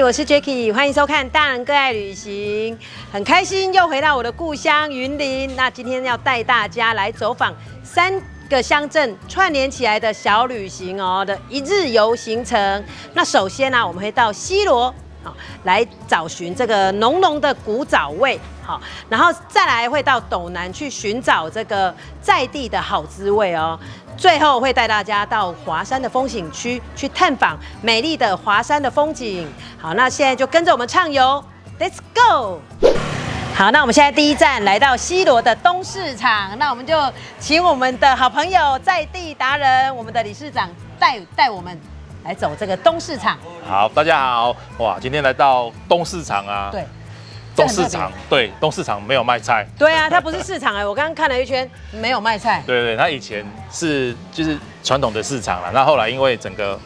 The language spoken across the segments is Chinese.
我是 Jacky， 欢迎收看《大人更爱旅行》，很开心又回到我的故乡云林。那今天要带大家来走访3个乡镇串联起来的小旅行哦的一日游行程。那首先呢，我们会到西螺，好来找寻这个浓浓的古早味，好，然后再来会到斗南去寻找这个在地的好滋味哦。最后会带大家到华山的风景区去探访美丽的华山的风景。好，那现在就跟着我们畅游 ，Let's go！ 好，那我们现在第一站来到西螺的东市场，那我们就请我们的好朋友在地达人，我们的理事长带我们来走这个东市场。好，大家好，哇，今天来到东市场啊。对。东市场，对，东市场没有卖菜。对啊，它不是市场哎，我刚刚看了一圈，没有卖菜。对，它以前就是传统的市场了，那后来因为整个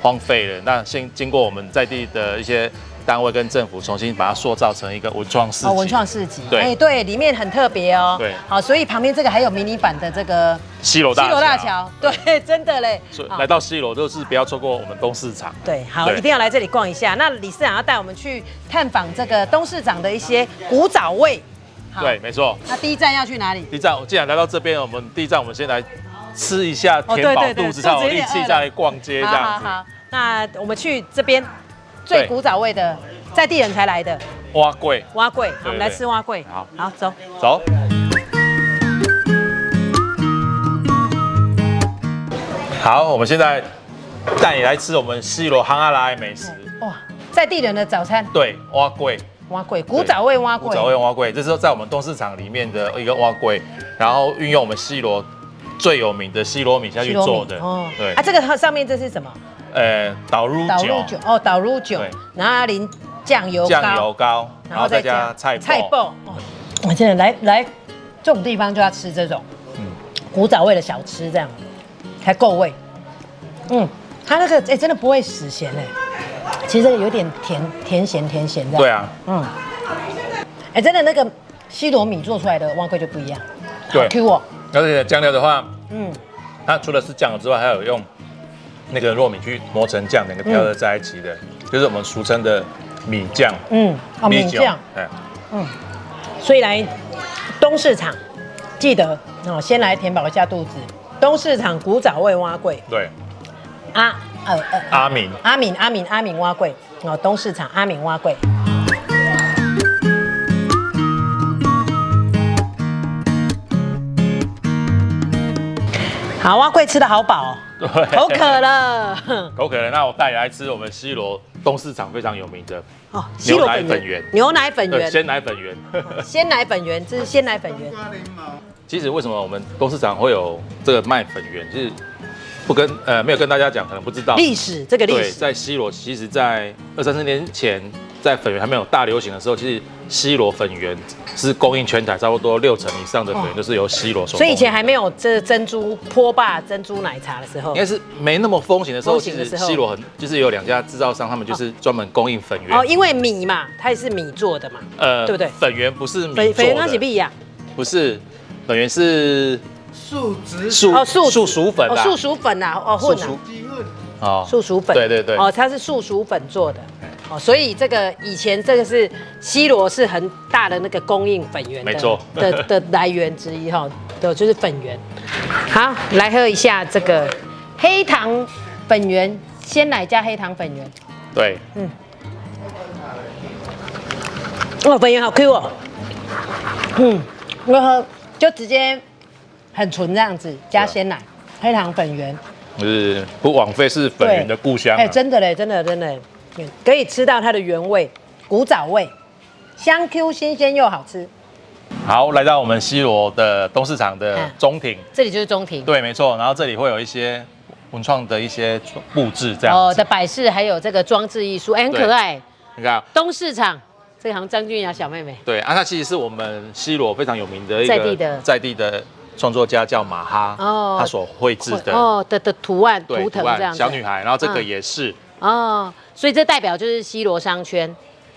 荒废了，那经过我们在地的一些单位跟政府重新把它塑造成一个文创市集。文创市集，对，对，里面很特别哦。对，好，所以旁边这个还有迷你版的这个西螺大桥，对，真的嘞。来到西螺就是不要错过我们东市场。对，好，一定要来这里逛一下。那理事长要带我们去探访这个东市场的一些古早味。对，没错。那第一站要去哪里？第一站，既然来到这边，第一站我们先来吃一下，填饱肚子才有力气再来逛街这样子。好，那我们去这边最古早味的。在地人才来的碗粿，我们来吃碗粿。好，走。好，我们现在带你来吃我们西螺夯阿拉的美食。哇，在地人的早餐。对，碗粿，古早味碗粿，这是在我们东市场里面的一个碗粿，然后运用我们西螺最有名的西螺米下去做的。哦，对。啊，这个上面这是什么？导入酒。哦，导入酒，然后淋酱油膏，然后再加菜脯。我真的来这种地方就要吃这种古早味的小吃，这样才够味。它那个真的不会死咸哎，其实这个有点甜咸这样。对啊，真的那个西螺米做出来的碗粿就不一样，对 Q 哦。而且酱料的话，它除了是酱油之外，还有用那个糯米去磨成酱，两个调和在一起的，就是我们俗称的米酱。米酱。所以来东市场，记得先来填饱一下肚子。东市场古早味碗粿。对。阿敏碗粿东市场阿敏碗粿。好，碗粿吃得好饱，对，口渴了。那我带你来吃我们西螺东市场非常有名的牛奶粉圆。鲜奶粉圆。鲜奶粉圆，这是鲜奶粉圆。其实为什么我们东市场会有这个卖粉圆，就是没有跟大家讲，可能不知道历史。对，在西螺，其实在20-30年前，在粉圆还没有大流行的时候，其实西螺粉圆是供应全台差不多60%以上的粉圆，就是由西螺所。所以以前还没有这珍珠波霸珍珠奶茶的时候，应该是没那么风行的时候。其实西螺就是有2家制造商，他们就是专门供应粉圆。因为米嘛，它也是米做的嘛，对不对？粉圆不是米做的。粉圆跟不一样。不是，粉圆是素薯粉啦。素薯粉啊，混啊。素薯粉。对。它是素薯粉做的。所以这个以前这个是西螺是很大的那个供应粉圆的来源之一对，就是粉圆。好，来喝一下这个黑糖粉圆，鲜奶加黑糖粉圆。对，粉圆好 Q 哦。我喝就直接很纯这样子，加鲜奶，黑糖粉圆。就是不枉费是粉圆的故乡。真的嘞，真的。可以吃到它的原味，古早味，香 Q 新鲜又好吃。好，来到我们西螺的东市场的中庭，这里就是中庭。对，没错。然后这里会有一些文创的一些布置，这样的摆饰，还有这个装置艺术，很可爱。你看东市场，这个好像张君雅小妹妹。对啊，它其实是我们西螺非常有名的一个在地的创作家叫马哈，他所绘制的的图案图腾这样。小女孩，然后这个也是。所以这代表就是西螺商圈，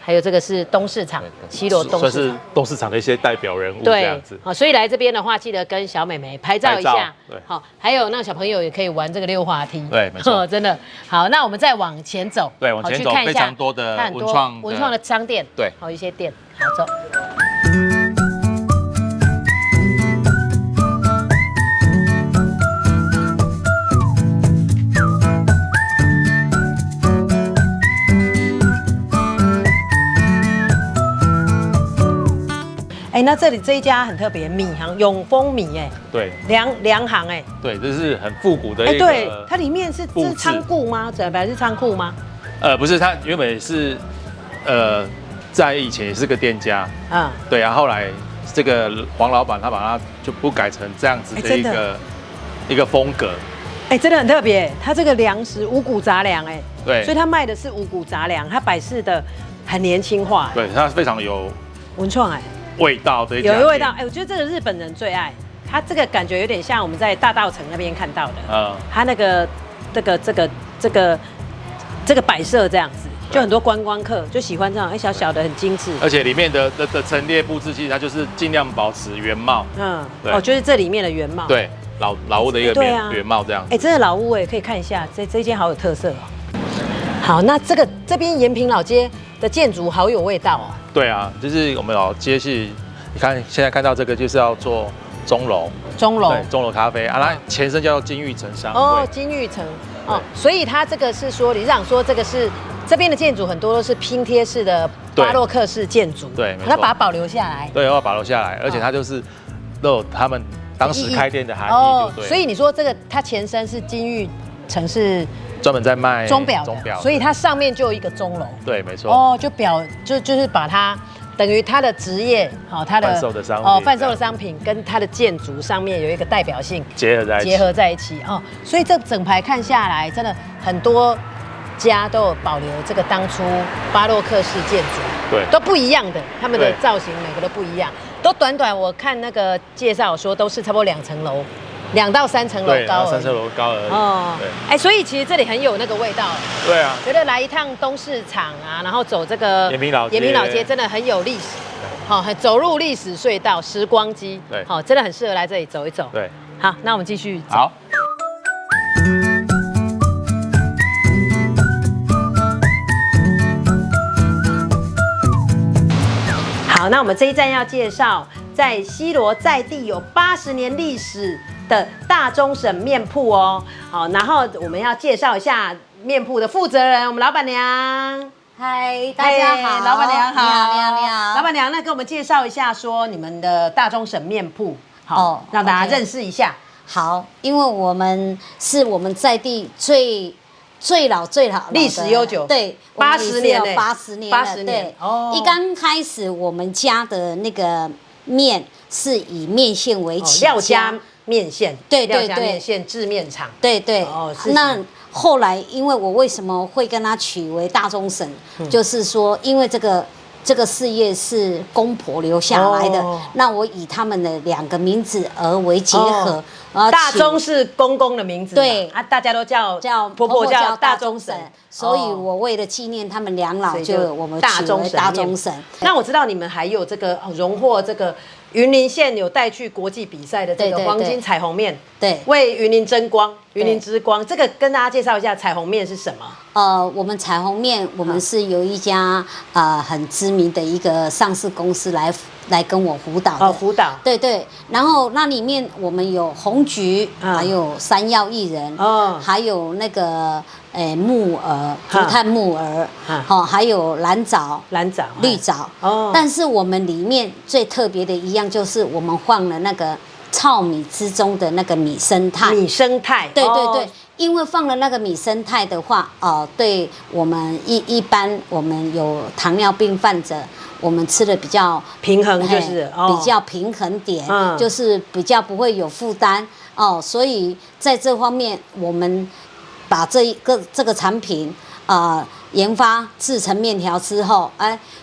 还有这个是东市场，西螺东算是市场。东市场的一些代表人物这对样子。，好，所以来这边的话，记得跟小美眉拍照一下。对，好，还有那个小朋友也可以玩这个溜滑梯。对没错真的。好，那我们再往前走。对往前走好去看一下非常多的看很多文创的的商店。对好一些店。好走。哎，那这里这一家很特别，米行永丰米，哎，对粮行，哎，对，这是很复古的哎，一对，个。它里面是布置仓库吗？本来是仓库吗？不是，它原本是在以前也是个店家，嗯，对啊，后来这个黄老板他把它就不改成这样子的真的一个风格。哎，真的很特别，它这个粮食五谷杂粮，哎，对所以它卖的是五谷杂粮，它摆饰的很年轻化，对，它非常有文创，哎，味道的一家有味道，店。哎，我觉得这个日本人最爱，它这个感觉有点像我们在大稻城那边看到的，它那个这个摆设这样子，就很多观光客就喜欢这样，哎，小小的很精致，而且里面的陈列布置，其实它就是尽量保持原貌。嗯，对哦，就是这里面的原貌，，对，老屋的一个对啊原貌这样。哎，真的老屋哎，可以看一下，这一间好有特色哦。好，那这边延平老街的建筑好有味道哦。对啊，就是我们老街系，你看现在看到这个就是要做钟楼，钟楼对，钟楼咖啡啊，它前身叫金玉城商会。哦，金玉城哦，所以它这个是说，理事长说这个是这边的建筑很多都是拼贴式的巴洛克式建筑，对没错它把它保留下来。对，要保留下来，而且它就是都有他们当时开店的含义，就对。所以你说这个它前身是金玉城是专门在卖钟表的，所以它上面就有一个钟楼。对，没错。哦，就是把它等于它的职业，好，它的贩售的商品贩售的商品跟它的建筑上面有一个代表性结合在一起哦，所以这整排看下来，真的很多家都有保留这个当初巴洛克式建筑，对，都不一样的，他们的对造型每个都不一样，都短短我看那个介绍说都是差不多2层楼，2到3层楼对，高而已， 3层楼高而已。哦，对，哎，所以其实这里很有那个味道。对啊，觉得来一趟东市场啊，然后走这个延平老街真的很有历史，好，走入历史隧道、时光机，对好，真的很适合来这里走一走。对，好，那我们继续走。好。好，那我们这一站要介绍在西螺在地有80年历史的大中省面铺哦。好，然后我们要介绍一下面铺的负责人，我们老板娘。嗨，大家好，老板娘好，你好，老板娘，那给我们介绍一下，说你们的大中省面铺，好，让大家认识一下。好，因为我们是我们在地最老历史悠久，对，80年，80年了，对，哦。一刚开始我们家的那个面是以面线为起家，廖家面线，对廖家面线制面厂，对对。哦，那后来因为我为什么会跟他取为大中省，就是说因为这个事业是公婆留下来的，那我以他们的2个名字而为结合。大中是公公的名字，对啊，大家都叫婆婆叫大中省，所以我为了纪念他们2老，就我们取为大中省。那我知道你们还有这个荣获这个云林县有带去国际比赛的这个黄金彩虹面，对，为云林争光，云林之光。这个跟大家介绍一下彩虹面是什么？我们彩虹面，我们是有一家很知名的一个上市公司来跟我辅导的，辅导，对对。然后那里面我们有红菊，还有山药薏仁，还有那个木耳、竹炭木耳，还有蓝藻、绿藻。但是我们里面最特别的一样就是我们放了那个糙米之中的那个米生态。米生态，对对对。因为放了那个米生态的话，对我们一般我们有糖尿病患者，我们吃的比较平衡，就是比较平衡点，就是比较不会有负担哦。所以在这方面，我们把这个产品研发制成面条之后，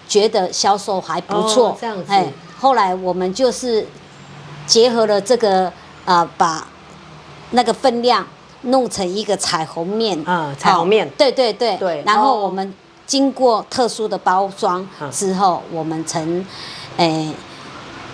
觉得销售还不错，这样子。后来我们就是结合了这个把那个分量弄成一个彩虹面，彩虹面，对对对，然后我们经过特殊的包装之后，我们曾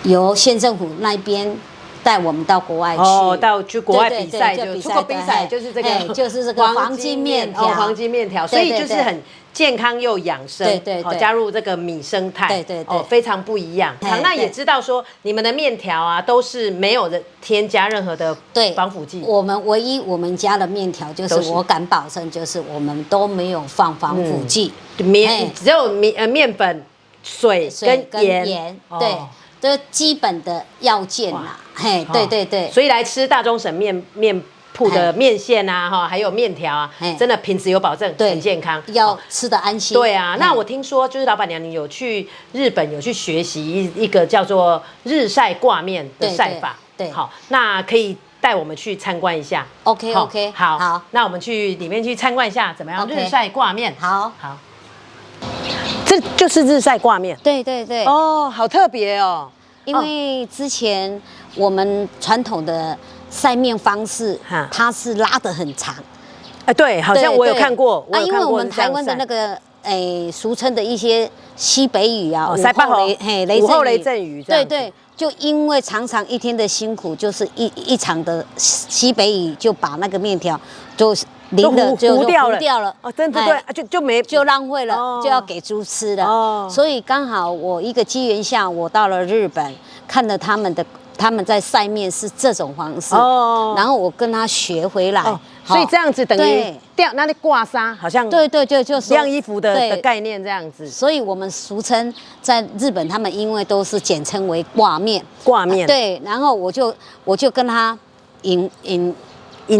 由县政府那边带我们到国外去，去国外比赛，就出国比赛，就是这个黄金面条，黄金面条，所以就是很健康又养生，对，加入这个米生态，对，非常不一样。那也知道说你们的面条啊，都是没有添加任何的防腐剂。我们唯一我们家的面条就是我敢保证，就是我们都没有放防腐剂，只有面粉、水跟盐，对。这基本的要件啦，对，所以来吃大中省面铺的面线啊，还有面条啊，真的品质有保证，很健康，要吃得安心。对啊，那我听说就是老板娘你有去日本有去学习一个叫做日晒挂面的晒法，对，好，那可以带我们去参观一下。OK， 好，那我们去里面去参观一下，怎么样？日晒挂面，好。这就是日晒挂面，对，哦，好特别哦。因为之前我们传统的晒面方式，它是拉得很长，对，好像我有看过，因为我们台湾的那个俗称的一些西北雨啊，午后雷阵雨，对，就因为常常一天的辛苦，就是一场的西北雨，就把那个面条就淋的就糊掉了哦，真的对，就浪费了，就要给猪吃了。所以刚好我一个机缘下，我到了日本，看了他们在晒面是这种方式，然后我跟他学回来，所以这样子等于那里挂纱，好像对，就是晾衣服的概念这样子。所以我们俗称在日本，他们因为都是简称为挂面，对，然后我就跟他引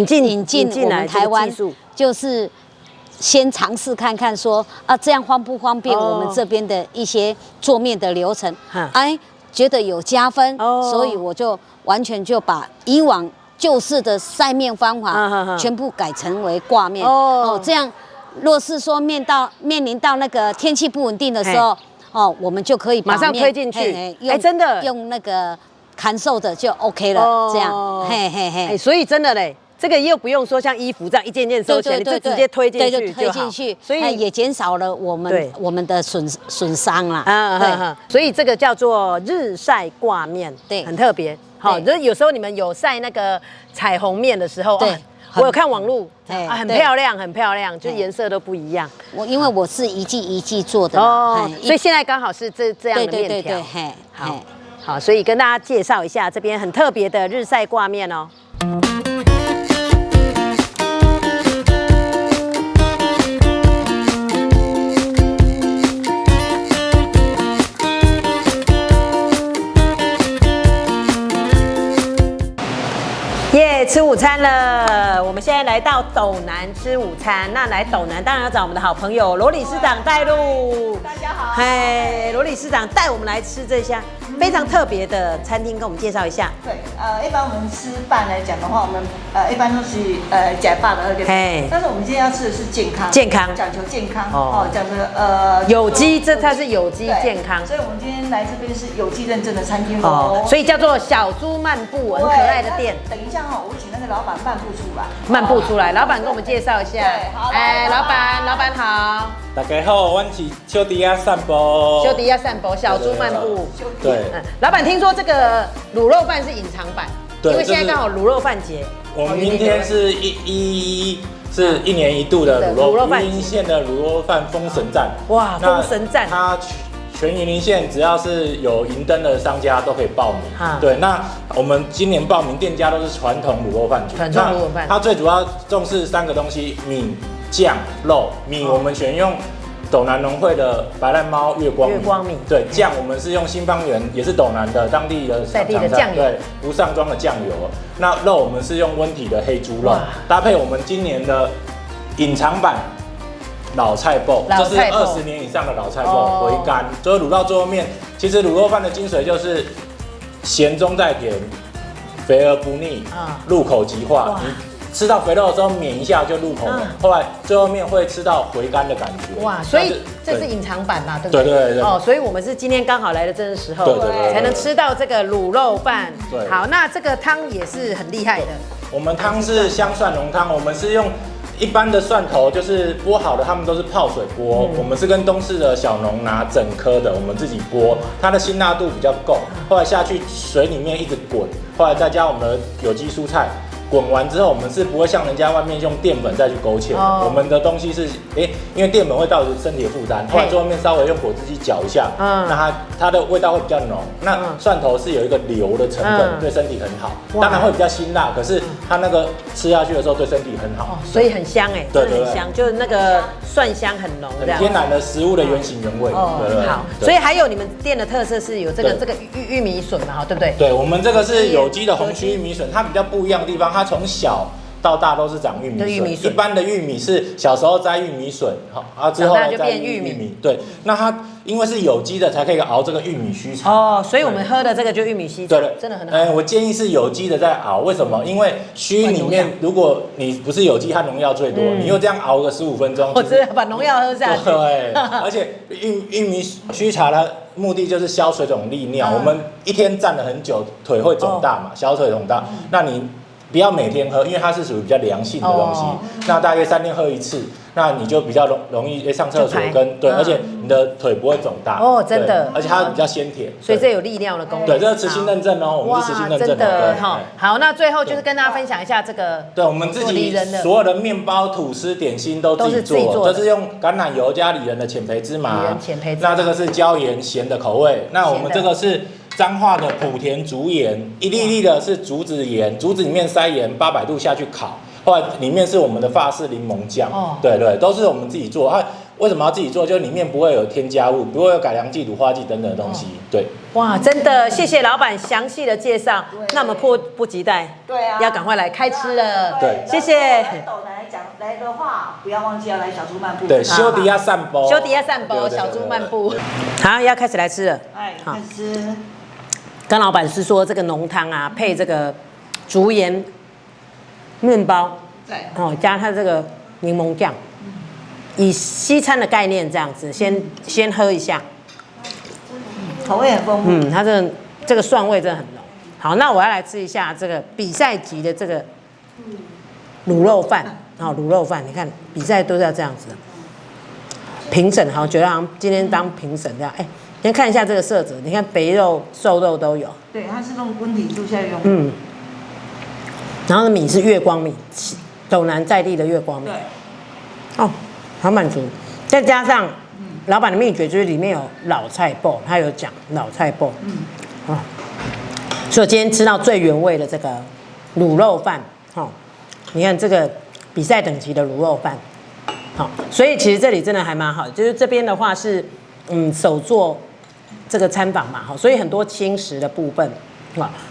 进我们台湾，就是先尝试看看说这样方不方便我们这边的一些做面的流程，觉得有加分，所以我就完全就把以往旧式的晒面方法全部改成为挂面，这样若是说面临到那个天气不稳定的时候，我们就可以马上推进去，真的用那个砍受的就 OK 了，这样，所以真的嘞。这个又不用说像衣服这样一件件收起来，你就直接推进去就好，所以也减少了我们的损伤啦。对，所以这个叫做日晒挂面，对，很特别。好，就是有时候你们有晒那个彩虹面的时候，我有看网路，很漂亮，很漂亮，就颜色都不一样。因为我是一季一季做的，所以现在刚好是这样的面条。好，所以跟大家介绍一下这边很特别的日晒挂面哦。吃午餐了，我们现在来到斗南吃午餐。那来斗南当然要找我们的好朋友罗理事长带路。大家好，罗理事长带我们来吃这家非常特别的餐厅，跟我们介绍一下。对，一般我们吃饭来讲的话，我们一般都是假饭的那个，但是我们今天要吃的是健康，讲求健康讲的有机，它是有机健康，所以我们今天来这边是有机认证的餐厅哦，所以叫做小猪漫步，很可爱的店。等一下我请那个老板漫步出来。漫步出来，老板跟我们介绍一下。老板好。大家好，我是小弟仔散步。小弟仔散步，小猪漫步。对。老板听说这个卤肉饭是隐藏版，因为现在刚好卤肉饭节。我们明天是是1年1度的云林县的卤肉饭封神战。哇，封神战！它全云林县只要是有银灯的商家都可以报名。对，那我们今年报名店家都是传统卤肉饭组。传统卤肉饭。它最主要重视3个东西：米、酱、肉。米我们选用斗南农会的白烂猫月光米。对，酱我们是用新芳园，也是斗南的当地的酱油，对，不上妆的酱油。那肉我们是用温体的黑猪肉，搭配我们今年的隐藏版老菜脯，这是20年以上的老菜脯回甘，所以卤到最后面，其实卤肉饭的精髓就是咸中带甜，肥而不腻，入口即化。你吃到肥肉的时候抿一下就入口了，后来最后面会吃到回甘的感觉。哇，所以这是隐藏版嘛，对不对？对。所以我们是今天刚好来的这个时候，才能吃到这个卤肉饭。对，好，那这个汤也是很厉害的。我们汤是香蒜浓汤，我们是用一般的蒜头就是剥好的，他们都是泡水剥。我们是跟东市的小农拿整颗的，我们自己剥，它的辛辣度比较够。后来下去水里面一直滚，后来再加我们的有机蔬菜。滚完之后，我们是不会像人家外面用淀粉再去勾芡，我们的东西是，因为淀粉会造成身体的负担，后来在外面稍微用果汁机搅一下，那它的味道会比较浓。那蒜头是有一个硫的成分，对身体很好，当然会比较辛辣，可是它那个吃下去的时候对身体很好，所以很香真的很香，就是那个蒜香很浓，很天然的食物的原形原味。好，所以还有你们店的特色是有这个玉米笋嘛，对不对？对，我们这个是有机的红须玉米笋，它比较不一样的地方，它从小到大都是长玉米笋。一般的玉米是小时候摘玉米笋，之后就变玉米。对，那它因为是有机的，才可以熬这个玉米须茶。所以我们喝的这个就玉米须茶，真的很好。我建议是有机的在熬，为什么？因为须里面如果你不是有机，它农药最多，你又这样熬个15分钟，我只把农药喝下去。对，而且玉米须茶的目的就是消水肿利尿。我们一天站了很久，腿会肿大嘛，小腿肿大，那你不要每天喝，因为它是属于比较凉性的东西。那大约3天喝1次，那你就比较容易上厕所对，而且你的腿不会肿大。真的，而且它比较鲜甜，所以这有利尿的功能。对，这是慈心认证哦，我们是慈心认证的。好，那最后就是跟大家分享一下这个。对，我们自己所有的面包、吐司、点心都自己做，这是用橄榄油加里仁的浅焙芝麻。那这个是椒盐咸的口味。那我们这个是彰化的莆田竹盐，一粒粒的是竹子盐，竹子里面塞盐，800度下去烤，后来里面是我们的法式柠檬酱，对，都是我们自己做。为什么要自己做？就是里面不会有添加物，不会有改良剂、乳化剂等等的东西。对，哇，真的谢谢老板详细的介绍。那我们迫不及待，要赶快来开吃了。对，谢谢。来的话，不要忘记要来小猪漫步。对，修迪亚散步，小猪漫步。好，要开始来吃了。开始吃。跟老板是说这个浓汤啊，配这个竹盐面包，加它这个柠檬酱。以西餐的概念这样子，先喝一下，口味很丰富。它这个蒜味真的很浓。好，那我要来吃一下这个比赛级的这个卤肉饭。卤肉饭，你看比赛都是要这样子。评审好，觉得好像今天当评审这样。先看一下这个色泽，你看肥肉、瘦肉都有。对，它是用温体注下用。然后米是月光米，斗南在地的月光米。对。好满足，再加上老板的秘诀就是里面有老菜脯，他有讲老菜脯，所以我今天吃到最原味的这个卤肉饭，你看这个比赛等级的卤肉饭，所以其实这里真的还蛮好的，就是这边的话是手做这个餐坊嘛，所以很多轻食的部分，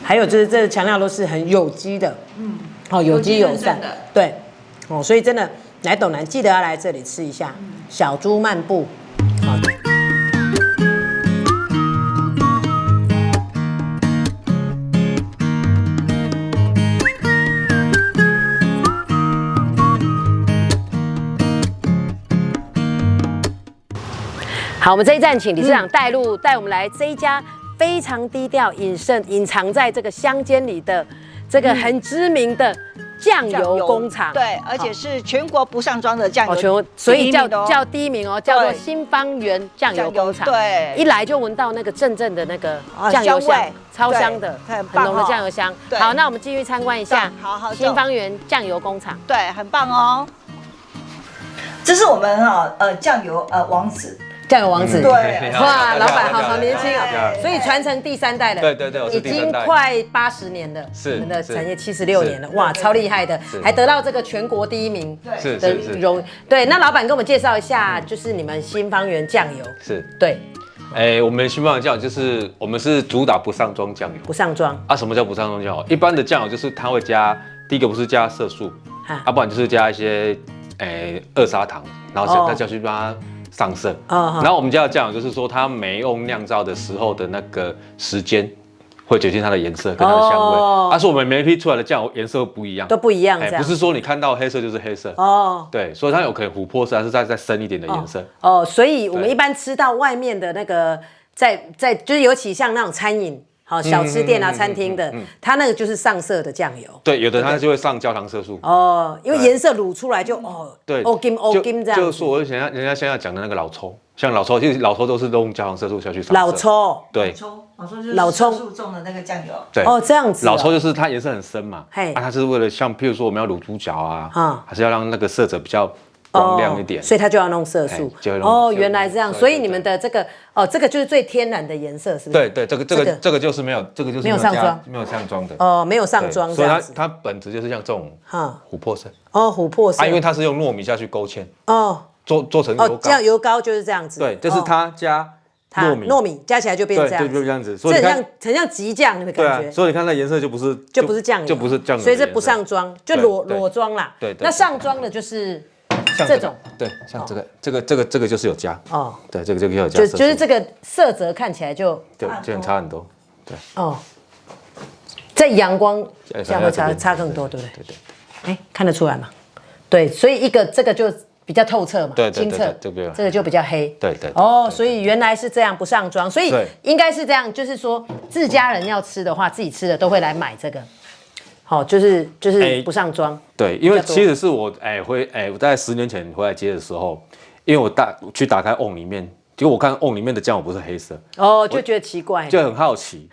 还有就是这强调都是很有机的，有机友善，对，所以真的。来斗南记得要来这里吃一下小猪漫步。好，我们这一站请理事长带路，带我们来这一家非常低调、隐藏在这个乡间里的这个很知名的酱油工厂。对，而且是全国不上庄的酱油，所以叫第一名哦，叫做新芳园酱油工厂。对，一来就闻到那个阵阵的那个酱油香，超香的，很浓的酱油香。好，那我们继续参观一下新芳园酱油工厂。对，很棒哦。这是我们酱油王子。酱油王子，对，哇，老板好年轻啊，所以传承第3代了，对，我是第3代，已经快80年了，是我们的产业76年了，哇，超厉害的，还得到这个全国第1名的荣。对，那老板跟我们介绍一下，就是你们新芳园酱油，是，对，我们新芳园酱油就是我们是主打不上妆酱油，不上妆啊？什么叫不上妆酱油？一般的酱油就是它会加，第一个不是加色素，不然就是加一些2砂糖，然后再去帮它上色，然后我们家的酱油就是说，它每用酿造的时候的那个时间，会决定它的颜色跟它的香味。但是我们每一批出来的酱油颜色不一样，都不一样，不是说你看到黑色就是黑色对，所以它有可能琥珀色，还是再深一点的颜色。所以我们一般吃到外面的那个，在就是尤其像那种餐饮好小吃店啊、餐厅的，它那个就是上色的酱油。对，有的它就会上焦糖色素。哦，因为颜色卤出来就对，欧金这样。就是说，人家现在讲的那个老抽，像老抽，其实老抽都是用焦糖色素下去上色。老抽，对，老抽就是老抽素种的那个酱油。对，这样子。老抽就是它颜色很深嘛，它是为了像譬如说我们要卤猪脚啊，还是要让那个色泽比较光亮一点，所以它就要弄色素。原来这样，所以你们的这个这个就是最天然的颜色，是不是？对，这个就是没有，这个就是没有上妆，没有上妆的。没有上妆，所以它本质就是像这种琥珀色。琥珀色。因为它是用糯米下去勾芡。做成油膏。这样油膏就是这样子。对，就是它加糯米加起来就变这样。对，就这样子。所以很像极酱的感觉。所以你看它颜色就不是酱油，就不是酱油，所以这不上妆，就裸妆啦。对。那上妆的就是。这种对，像这个就是有加对，这个就有加，就是这个色泽看起来就差很多，对在阳光下会差更多，对不对？对，看得出来嘛？对，所以这个就比较透彻嘛，清澈，这个就比较黑，对。所以原来是这样，不上妆，所以应该是这样，就是说自家人要吃的话，自己吃的都会来买这个。就是不上妆。对，因为其实是我我大概10年前回来接的时候，因为我去打开瓮里面，结果我看瓮里面的酱油不是黑色，就觉得奇怪，就很好奇，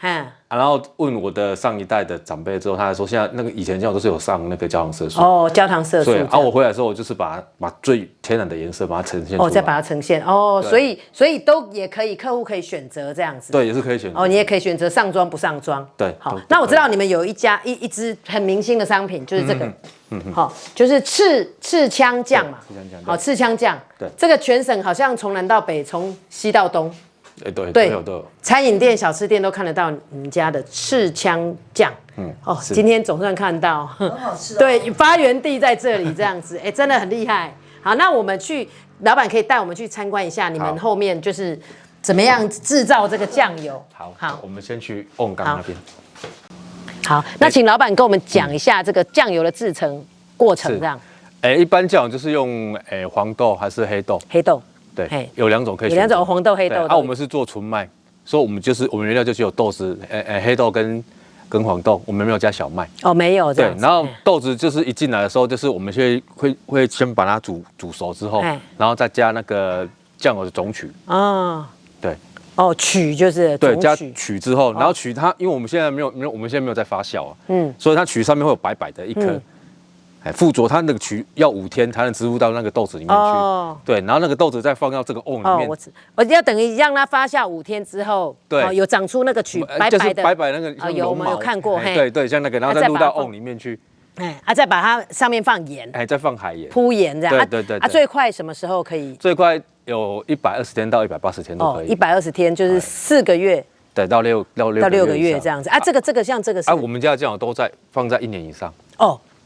然后问我的上一代的长辈之后，他说现在那个以前酱油都是有上那个焦糖色素，焦糖色素。对，我回来的时候，我就是把最天然的颜色把它呈现出来，再把它呈现，所以都也可以，客户可以选择这样子，对，也是可以选择，你也可以选择上妆不上妆，对，好，那我知道你们有一支很明星的商品，就是这个，就是赤枪酱嘛，赤枪酱，对，这个全省好像从南到北，从西到东。对，有餐饮店、小吃店都看得到你们家的赤枪酱。今天总算看到，很好吃。对，发源地在这里，这样子，真的很厉害。好，那我们老板可以带我们去参观一下你们后面就是怎么样制造这个酱油。好，我们先去瓮缸那边。好，那请老板跟我们讲一下这个酱油的制成过程，这样。一般酱油就是用黄豆还是黑豆？黑豆。对，有2种可以选，有2种黄豆、黑豆。我们是做纯麦，所以我们原料就只有豆子，黑豆跟黄豆，我们没有加小麦。没有。对，然后豆子就是一进来的时候，就是我们会先把它煮熟之后，然后再加那个酱油的种曲。对。曲就是对，加曲之后，然后曲它，因为我们现在没有在发酵啊，所以它曲上面会有白白的一颗。附着它那个曲要5天才能植入到那个豆子里面去，对，然后那个豆子再放到这个瓮里面，我要等于让它发酵5天之后，对，有长出那个曲白白的，就是白白那个有我们有看过，对，像那个，然后再入到瓮里面去，再把它上面放盐，再放海盐，铺盐这样，对，最快什么时候可以？最快有120天到180天都可以，120天就是4个月，对，到6个月这样子这个像这个是我们家的酱油都放在1年以上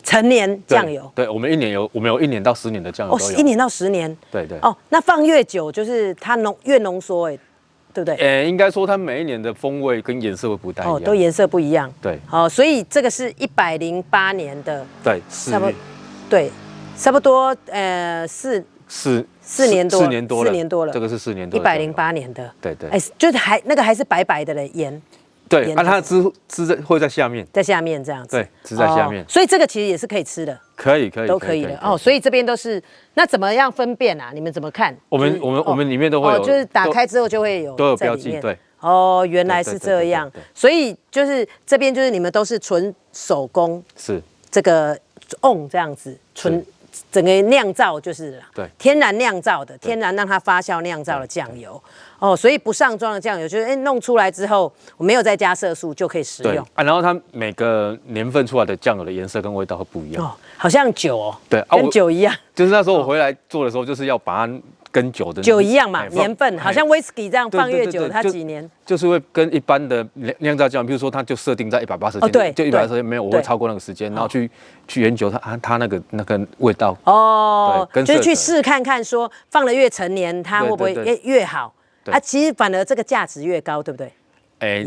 陈年酱油，对，我们有1年到10年的酱油都有，1年到10年，对。那放越久就是它越浓缩，对不对？应该说它每一年的风味跟颜色会不太一样，都颜色不一样，对。所以这个是108年的，对，4月，对，差不多4年多了，这个是4年多，108年的，对，就是还是白白的嘞盐。对，它的汁会在下面，在下面这样子，对，汁在下面，所以这个其实也是可以吃的，都可以的所以这边都是，那怎么样分辨啊？你们怎么看？我们里面都会有，就是打开之后就会有都有标记，对，原来是这样，所以就是这边就是你们都是纯手工，是这个瓮这样子纯。整个酿造就是对天然酿造的，天然让它发酵酿造的酱油所以不上妆的酱油就是弄出来之后，我没有再加色素就可以食用然后它每个年份出来的酱油的颜色跟味道会不一样好像酒对，跟酒一样，就是那时候我回来做的时候，就是要把它跟酒一样嘛，年份好像 whisky 这样放越久，它几年就是会跟一般的酿造酱，比如说它就设定在180天，对，就180天没有，我会超过那个时间，然后去研究它那个味道就是去试看看说放了越陈年它会不会越好其实反而这个价值越高，对不对？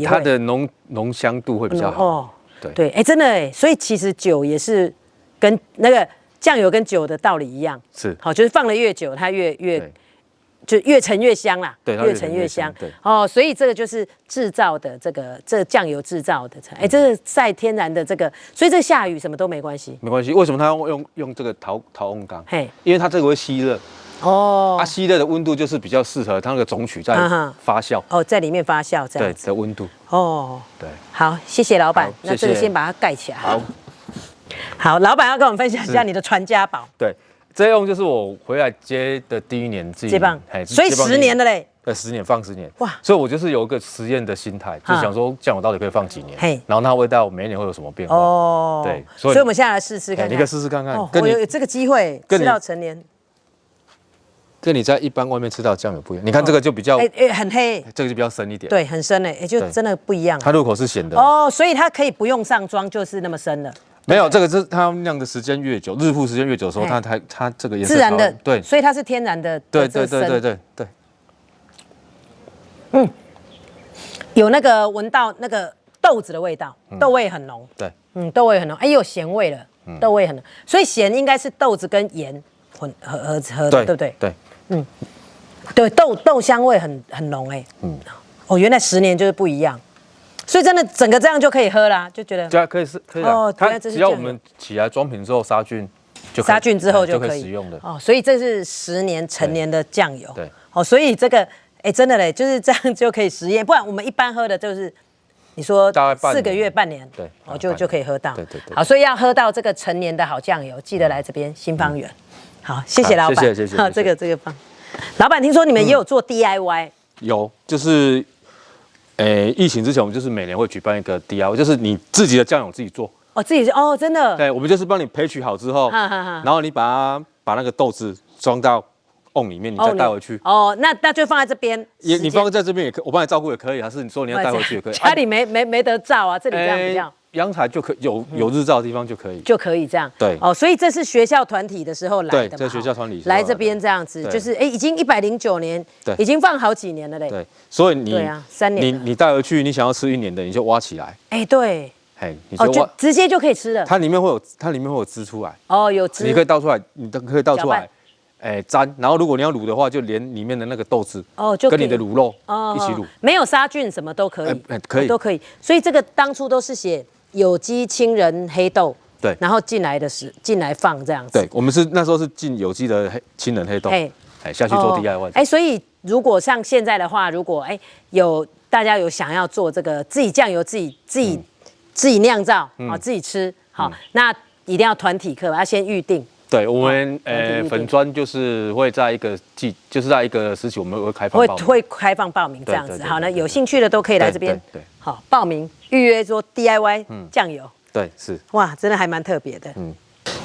它的浓香度会比较好对，真的所以其实酒也是跟那个酱油跟酒的道理一样，是就是放了越久它越就越陈越香啦，对，越陈越香。对，哦，所以这个就是制造的这酱油制造的，哎，这是晒天然的这个，所以这下雨什么都没关系。没关系，为什么它用这个陶瓮缸？嘿，因为它这个会吸热。哦，它吸热的温度就是比较适合它那个种曲在发酵。哦，在里面发酵这样子。对的温度。哦，对。好，谢谢老板。那这个先把它盖起来。好，老板要跟我们分享一下你的传家宝。对。这用就是我回来接的第1年自己接棒，所以10年的嘞，对，10年放10年，哇！所以我就是有一个实验的心态，就想说酱油到底可以放几年，然后它味道每一年会有什么变化？哦，对，所以我们现在来试试看，你可以试试看看，我有这个机会吃到成年，跟你在一般外面吃到酱油不一样。你看这个就比较，很黑，这个就比较深一点，对，很深嘞，就真的不一样。它入口是咸的哦，所以它可以不用上妆，就是那么深了。没有，这个是它酿的时间越久，日曝时间越久的时候，它这个颜色自然的，对，所以它是天然的，对，有那个闻到那个豆子的味道，豆味很浓，对，豆味很浓，哎，有咸味了，豆味很浓，所以咸应该是豆子跟盐合的，对不对？对，对，豆香味很浓，哎，哦，原来10年就是不一样。所以真的整个这样就可以喝啦，就觉得对啊，可以哦。它只要我们起来装瓶之后杀菌，杀菌之后就可以使用的哦。所以这是10年陈年的酱油，对哦。所以这个真的嘞，就是这样就可以实验，不然我们一般喝的就是你说大概4个月半年，对，哦就可以喝到，对。好，所以要喝到这个陈年的好酱油，记得来这边新芳园。好，谢谢老板，谢谢。好，这个棒。老板，听说你们也有做 DIY？有，就是。疫情之前我们就是每年会举办一个 DIY， 就是你自己的酱油自己做。哦，自己哦，真的。对，我们就是帮你培取好之后，然后你把那个豆子装到瓮里面，你再带回去。哦，那就放在这边。你放在这边也可以，我帮你照顾也可以，还是你说你要带回去也可以。家里没得照啊，这里这样比较。阳台就可以有日照的地方就可以，这样。对哦，所以这是学校团体的时候来的嘛？对，这学校团体来这边这样子，就是已经109年，对，已经放好几年了嘞。对，所以对啊，3年。你带回去，你想要吃1年的，你就挖起来。对。你就直接就可以吃了。它里面会有汁出来。哦，有汁。你可以倒出来，你都可以倒出来。沾，然后如果你要卤的话，就连里面的那个豆子就跟你的卤肉一起卤。没有杀菌什么都可以。可以。都可以。所以这个当初都是写。有机青仁黑豆，对，然后进来放这样子。对，我们那时候是进有机的青仁黑豆，下去做 DIY。所以如果像现在的话，如果大家有想要做这个自己酱油自己酿造自己吃，好，那一定要团体课，要先预定。对，我们粉专就是会在一个就是在一个时期，我们会开放会开放报名这样子。好，那有兴趣的都可以来这边，对，好报名预约做 DIY 酱油。对，是哇，真的还蛮特别的。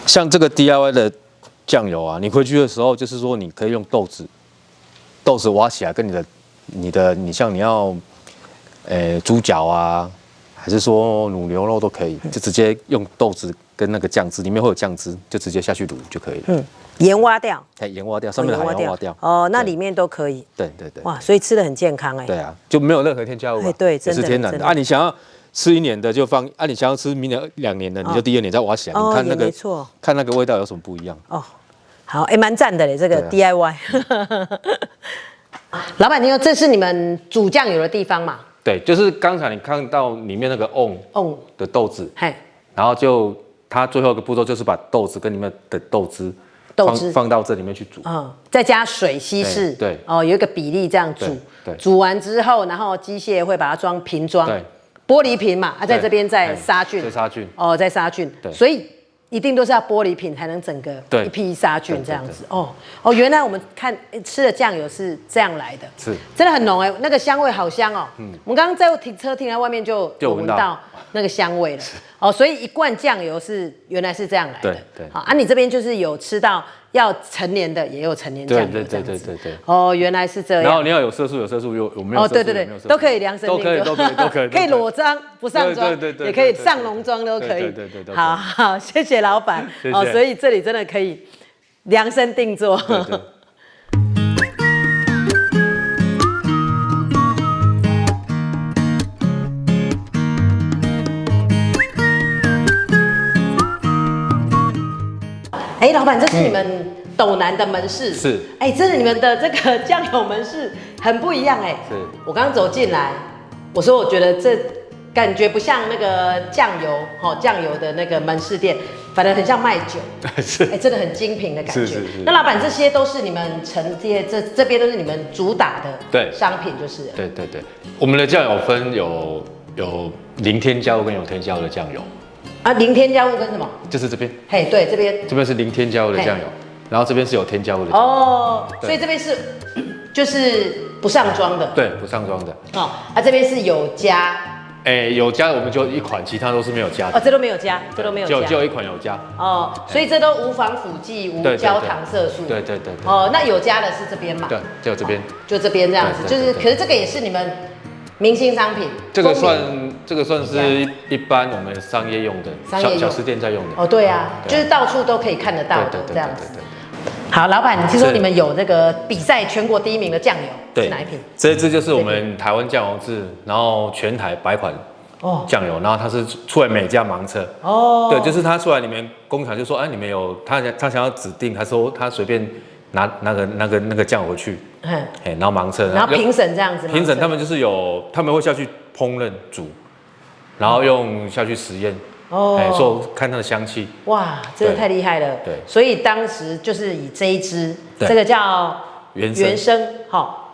像这个 DIY 的酱油啊，你回去的时候，就是说你可以用豆子挖起来，跟你像你要猪脚啊，还是说卤牛肉都可以，就直接用豆子。跟那个酱汁里面会有酱汁，就直接下去卤就可以了。盐挖掉，盐挖掉，上面的海盐挖掉。哦，那里面都可以。对。哇，所以吃的很健康对啊，就没有任何添加物。对，也是天然的。你想要吃1年的就放，你想要吃明年2年的，你就第2年再挖起来。你看那个，看那个味道有什么不一样？哦，好，蛮赞的嘞，这个 DIY。老板，你说这是你们煮酱油的地方嘛？对，就是刚才你看到里面那个瓮的豆子，然后它最后一个步骤就是把豆子跟里面的豆汁放到这里面去煮，再加水稀释，对，有一个比例这样煮，对，煮完之后，然后机械会把它装瓶装，对，玻璃瓶嘛，在这边再杀菌，再杀菌，对，所以一定都是要玻璃瓶才能整个一批杀菌这样子，原来我们看吃的酱油是这样来的，是，真的很浓那个香味好香哦，我们刚刚在车停在外面就闻到那个香味了，所以一罐酱油原来是这样来的，对，好你这边就是有吃到要陈年的，也有陈年酱油这样子，对，原来是这样，然后你要有色素，有没有？对，都可以量身定做，都可以，可以裸妆不上妆，也可以上浓妆都可以，对，好，谢谢老板，所以这里真的可以量身定做。老板，这是你们斗南的门市。是，哎，真的你们的这个酱油门市很不一样哎。是，我刚走进来，我说我觉得这感觉不像那个酱油的那个门市店，反而很像卖酒。是，哎，真的很精品的感觉。是。那老板，这些都是你们这边都是你们主打的商品，就是。对。我们的酱油分有零添加物跟有添加物的酱油。啊，零添加物跟什么？就是这边。嘿，对，这边是零添加物的酱油，然后这边是有添加物的。哦，所以这边就是不上妆的。对，不上妆的。哦，这边是有加。有加我们就一款，其他都是没有加的。哦，这都没有加，这都没有加，只有一款有加。哦，所以这都无防腐剂、无焦糖色素。对。哦，那有加的是这边嘛？对，就这边。就这边这样子，就是，可是这个也是你们明星商品。这个算是一般我们商业用的，小吃店在用的。哦，对啊，就是到处都可以看得到的这样子。好，老板，听说你们有那个比赛全国第1名的酱油，是哪一瓶？这支就是我们台湾酱油制，然后全台100款酱油，然后它是出来每家盲测。哦，对，就是他出来，你们工厂就说，你们有他想要指定，他说他随便拿那个酱油去，然后盲测，然后评审这样子。评审他们就是他们会下去烹饪煮，然后用下去实验。说看它的香气，哇，真的太厉害了。对，所以当时就是以这一支，这个叫原生，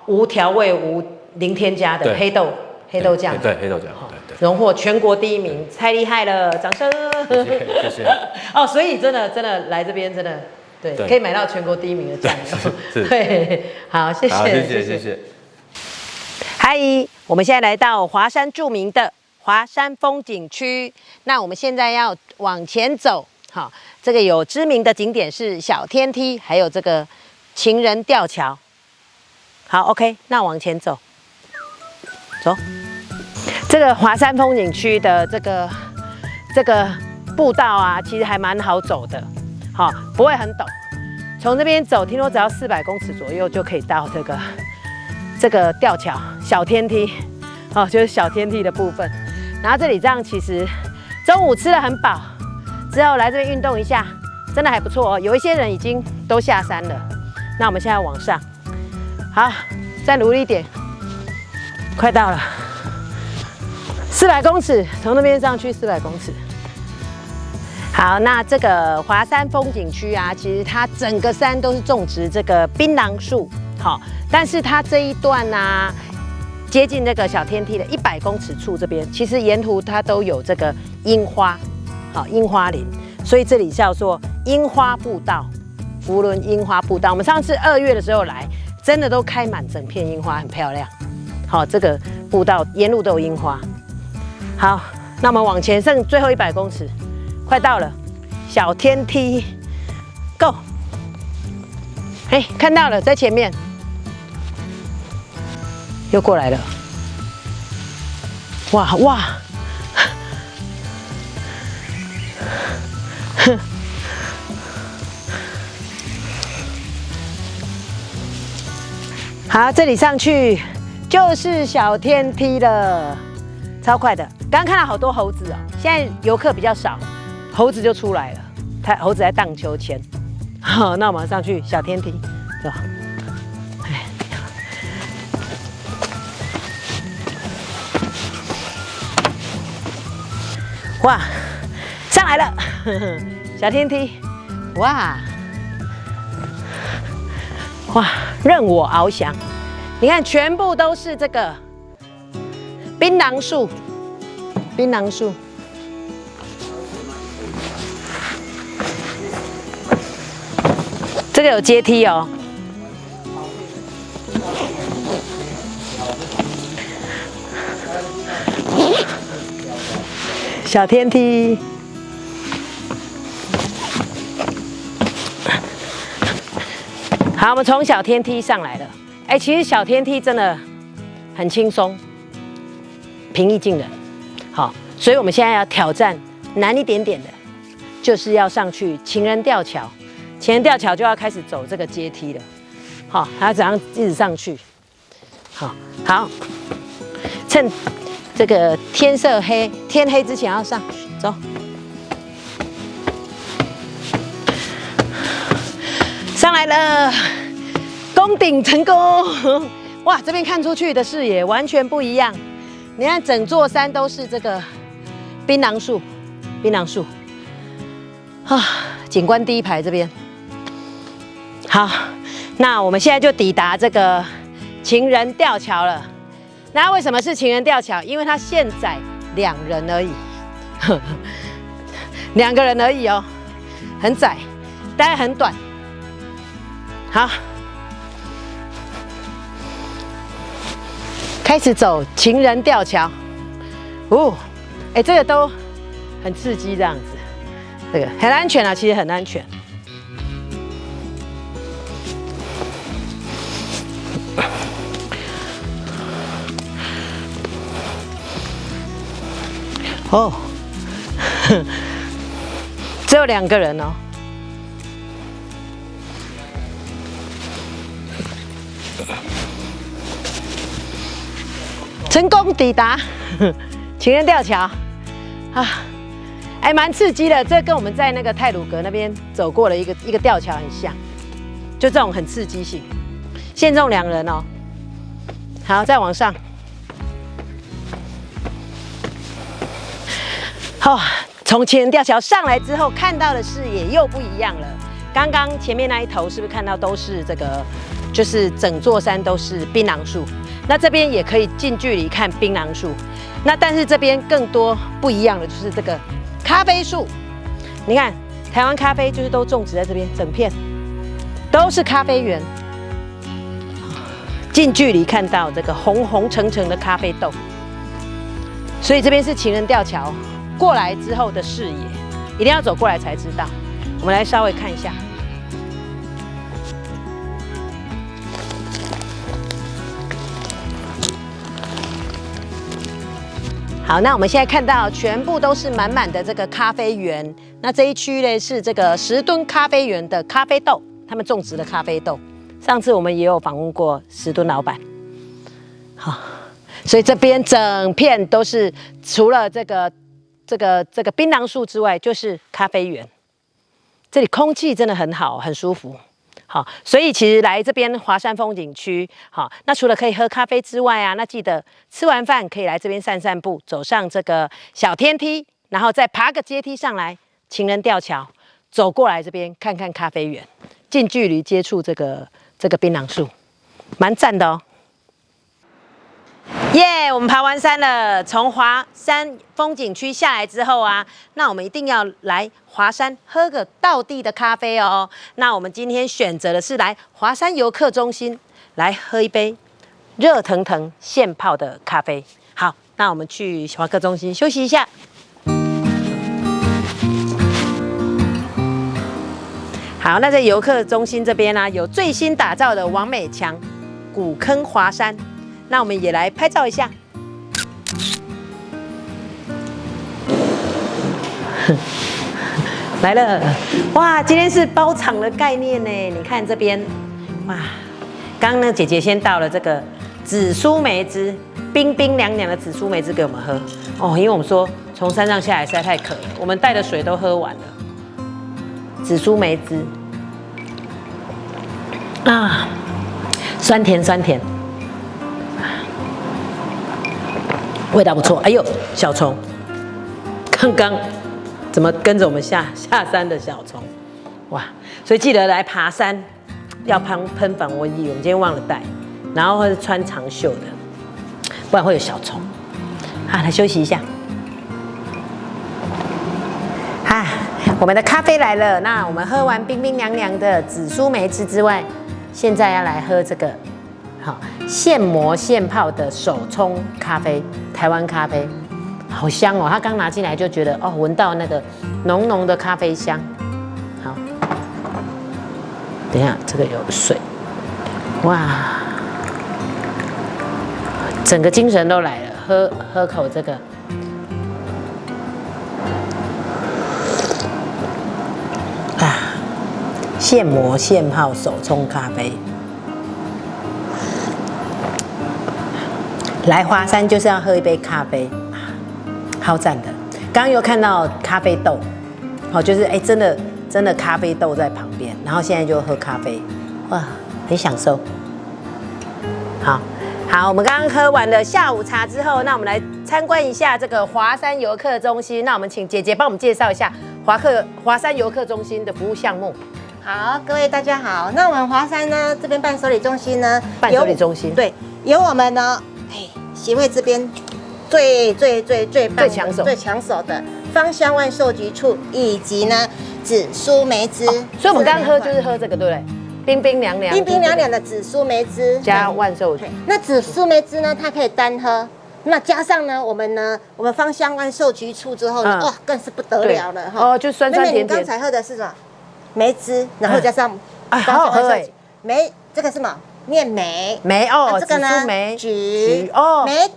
无调味、无零添加的黑豆酱，对，黑豆酱，对，荣获全国第1名，太厉害了，掌声！谢谢。哦，所以真的来这边真的对，可以买到全国第1名的酱油。对，好，谢谢。嗨，我们现在来到华山著名的华山风景区，那我们现在要往前走，好，这个有知名的景点是小天梯，还有这个情人吊桥。好 ，OK， 那往前走，这个华山风景区的这个步道啊，其实还蛮好走的，好，不会很陡。从这边走，听说只要400公尺左右就可以到这个吊桥小天梯，就是小天梯的部分。然后这里这样，其实中午吃得很饱，之后来这边运动一下，真的还不错哦。有一些人已经都下山了，那我们现在往上，好，再努力一点，快到了，400公尺，从那边上去400公尺。好，那这个华山风景区啊，其实它整个山都是种植这个槟榔树，好，但是它这一段啊。接近那个小天梯的100公尺处这边，其实沿途它都有这个樱花，樱花林，所以这里叫做樱花步道，福伦樱花步道。我们上次2月的时候来，真的都开满整片樱花，很漂亮。好，这个步道沿路都有樱花。好，那我们往前剩最后100公尺，快到了小天梯 ，Go！ 看到了，在前面。又过来了，哇！好，这里上去就是小天梯了，超快的。刚刚看到好多猴子哦，现在游客比较少，猴子就出来了，猴子在荡秋千。好，那我们上去小天梯，走。哇，上来了，小天梯，哇，任我翱翔。你看，全部都是这个槟榔树，这个有阶梯哦。小天梯，好，我们从小天梯上来了。其实小天梯真的很轻松，平易近人。好，所以我们现在要挑战难一点点的，就是要上去情人吊桥。情人吊桥就要开始走这个阶梯了。好，还要怎样一直上去？好，趁这个天黑之前要上，走。上来了，攻顶成功！哇，这边看出去的视野完全不一样。你看，整座山都是这个槟榔树，槟榔树啊，景观第一排这边。好，那我们现在就抵达这个情人吊桥了。那为什么是情人吊桥？因为它现在2人而已，2个人而已哦，很窄，大概很短。好，开始走情人吊桥。哦，哎，这个都很刺激，这样子，这个很安全啊，其实很安全。哦，只有2个人哦。成功抵达情人吊桥啊，还蛮刺激的。这跟我们在那个太鲁阁那边走过的一个吊桥很像，就这种很刺激性。限重2人哦。好，再往上。哦，从情人吊桥上来之后，看到的视野又不一样了。刚刚前面那一头是不是看到都是这个，就是整座山都是槟榔树？那这边也可以近距离看槟榔树。那但是这边更多不一样的就是这个咖啡树。你看，台湾咖啡就是都种植在这边，整片都是咖啡园。近距离看到这个红红橙橙的咖啡豆，所以这边是情人吊桥。过来之后的视野，一定要走过来才知道。我们来稍微看一下。好，那我们现在看到全部都是满满的这个咖啡园。那这一区呢是这个石墩咖啡园的咖啡豆，他们种植的咖啡豆。上次我们也有访问过石墩老板。好，所以这边整片都是除了这个槟榔树之外，就是咖啡园。这里空气真的很好，很舒服。好，所以其实来这边华山风景区，好，那除了可以喝咖啡之外啊，那记得吃完饭可以来这边散散步，走上这个小天梯，然后再爬个阶梯上来，情人吊桥，走过来这边看看咖啡园，近距离接触这个槟榔树，蛮赞的哦。耶！我们爬完山了。从华山风景区下来之后啊，那我们一定要来华山喝个道地的咖啡哦。那我们今天选择的是来华山游客中心来喝一杯热腾腾现泡的咖啡。好，那我们去华客中心休息一下。好，那在游客中心这边呢，有最新打造的王美强古坑华山。那我们也来拍照一下。来了，哇！今天是包场的概念呢。你看这边，哇！刚刚呢，姐姐先倒了这个紫苏梅汁，冰冰凉凉的紫苏梅汁给我们喝哦。因为我们说从山上下来实在太渴了，我们带的水都喝完了。紫苏梅汁啊，酸甜酸甜。味道不错，哎呦，小虫，刚刚怎么跟着我们下山的小虫？哇！所以记得来爬山要喷防蚊液，我们今天忘了带，然后或是穿长袖的，不然会有小虫。好，来休息一下。啊，我们的咖啡来了。那我们喝完冰冰凉凉的紫苏梅汁之外，现在要来喝这个。好，现磨现泡的手冲咖啡，台湾咖啡，好香哦！他刚拿进来就觉得哦，闻到那个浓浓的咖啡香。好，等一下，这个有水，哇，整个精神都来了，喝口这个。啊，现磨现泡手冲咖啡。来华山就是要喝一杯咖啡，好赞的。刚刚有看到咖啡豆，好，就是真的咖啡豆在旁边。然后现在就喝咖啡，哇，很享受。好，我们刚刚喝完了下午茶之后，那我们来参观一下这个华山游客中心。那我们请姐姐帮我们介绍一下华山游客中心的服务项目。好，各位大家好。那我们华山呢这边伴手礼中心呢，伴手礼中心对，有我们呢，协会这边最棒、最抢手的芳香万寿菊醋，以及呢紫苏梅汁。所以我们刚刚喝就是喝这个，对不对？冰冰凉凉的紫苏梅汁加万寿菊。那紫苏梅汁呢，它可以单喝。那加上呢，我们芳香万寿菊醋之后呢，哇，更是不得了了哈。哦，就酸酸甜甜。你刚才喝的是什么？梅汁，然后加上好好喝哎。这个是什么？念梅哦，这个呢菊哦，梅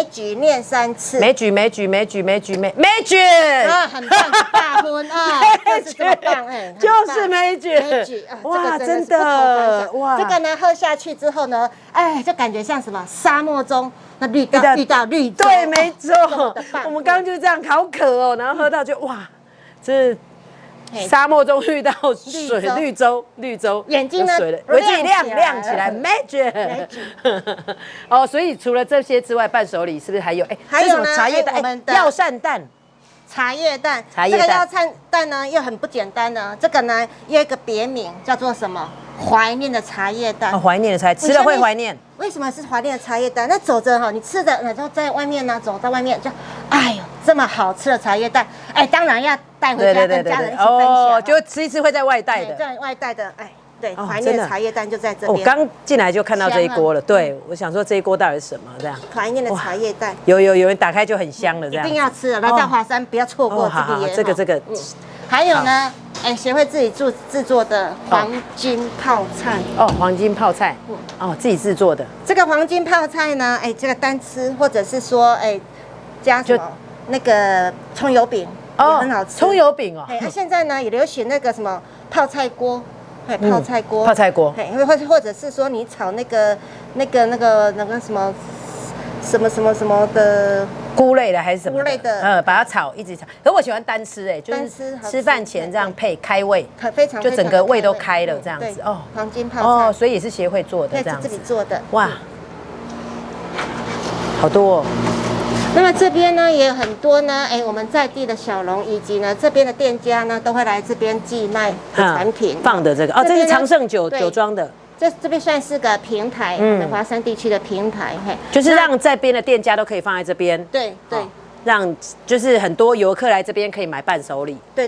菊念3次。梅菊啊，很棒，大婚啊，就是这么棒哎，就是梅菊，哇，真的哇，这个呢喝下去之后呢，就感觉像什么沙漠中那绿到绿洲，对，没错，我们刚刚就这样，好渴哦，然后喝到就哇，这。沙漠中遇到水，绿洲，眼睛呢，为自己亮起来 ，magic。哦，所以除了这些之外，伴手礼是不是还有？还有呢，茶叶蛋、药膳蛋。茶叶蛋，这个药膳蛋呢又很不简单呢。这个呢有一个别名叫做什么？怀念的茶叶蛋。怀念的茶，吃了会怀念。为什么是怀念的茶叶蛋？那走着哈，你吃的，然后在外面呢，走到外面就，哎呦，这么好吃的茶叶蛋，当然要带回家跟家人一起分享。哦，就吃一次会在外带的。在外带的，对，怀念的茶叶蛋就在这边。我刚进来就看到这一锅了，对，我想说这一锅到底是什么这样？怀念的茶叶蛋，有人打开就很香了，这样。一定要吃了，来到华山不要错过这个。还有呢，协会自己制作的黄金泡菜。哦，黄金泡菜，自己制作的。这个黄金泡菜呢，这个单吃，或者是说，加什么那个葱油饼，也很好吃。葱油饼哦。现在呢也流行那个什么泡菜锅。泡菜锅，或者是说你炒那个什么的菇类的还是什么菇类的，把它炒一直炒。可是我喜欢单吃，就是吃饭前这样配开胃，非常就整个胃都开了这样子哦。黄金泡菜所以也是协会做的这样子，自己做的。哇，好多哦。那么这边呢也有很多呢，我们在地的小农以及呢这边的店家呢都会来这边寄卖的产品。放的这个这是长盛酒庄的。这边算是个平台，我们华山地区的平台，就是让这边的店家都可以放在这边。对，让就是很多游客来这边可以买伴手礼。对。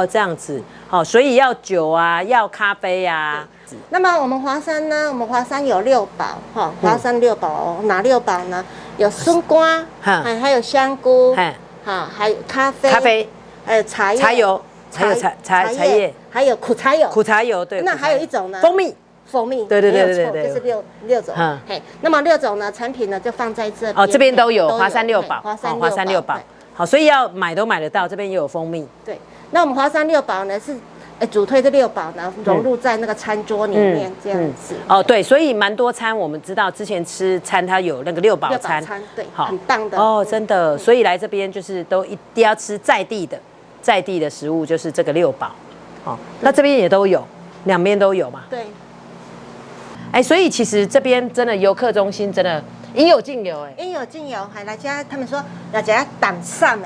这样子，所以要酒啊，要咖啡啊。那么我们华山呢，有6宝，华山6宝哦，哪6宝呢？有笋瓜，还有香菇，还有咖啡，还有茶油，还有茶叶，还有苦茶油，对。那还有一种呢？蜂蜜，对，就是六种。那么6种呢产品呢就放在这边。这边都有华山6宝，华山6宝。好，所以要买都买得到，这边也有蜂蜜。对，那我们华山6宝呢是。主推的6宝呢，融入在那个餐桌里面这样子。对，所以蛮多餐，我们知道之前吃餐它有那个6宝餐，对，很棒的。真的，所以来这边就是都一定要吃在地的食物，就是这个6宝。那这边也都有，两边都有嘛。对。所以其实这边真的游客中心真的应有尽有应有尽有，还来家他们说来家胆散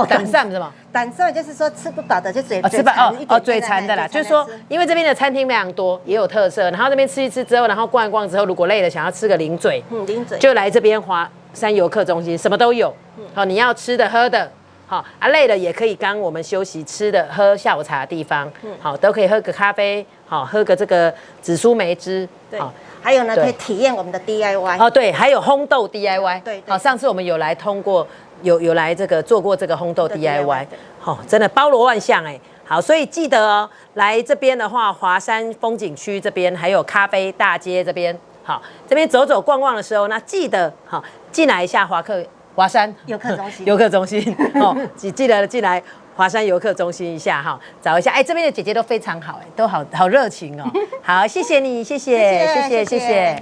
胆散什么？胆散就是说吃不饱的就嘴嘴馋的啦，就是说因为这边的餐厅非常多，也有特色，然后这边吃一吃之后，然后逛一逛之后，如果累了想要吃个零嘴，就来这边华山游客中心，什么都有。你要吃的喝的，累了也可以刚我们休息吃的喝下午茶的地方，都可以喝个咖啡，喝个这个紫苏梅汁，对。还有呢，可以体验我们的 DIY 对，还有烘豆 DIY。对，上次我们有来通过，有来这个做过这个烘豆 DIY，真的包罗万象好，所以记得来这边的话，华山风景区这边还有咖啡大街这边，这边走走逛逛的时候，那记得进来一下华山游客中心记得进来。华山游客中心一下找一下，这边的姐姐都非常好，都好热情哦。好，谢谢你，谢谢。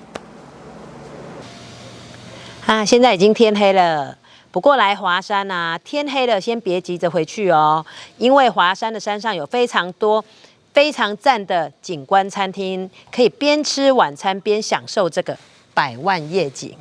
现在已经天黑了，不过来华山天黑了先别急着回去哦，因为华山的山上有非常多非常赞的景观餐厅，可以边吃晚餐边享受这个百万夜景。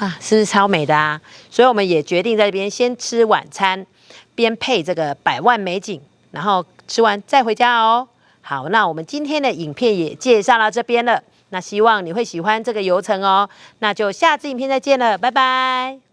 哇，是不是超美的啊？所以我们也决定在这边先吃晚餐，边配这个百万美景，然后吃完再回家哦。好，那我们今天的影片也介绍到这边了，那希望你会喜欢这个游程哦。那就下次影片再见了，拜拜。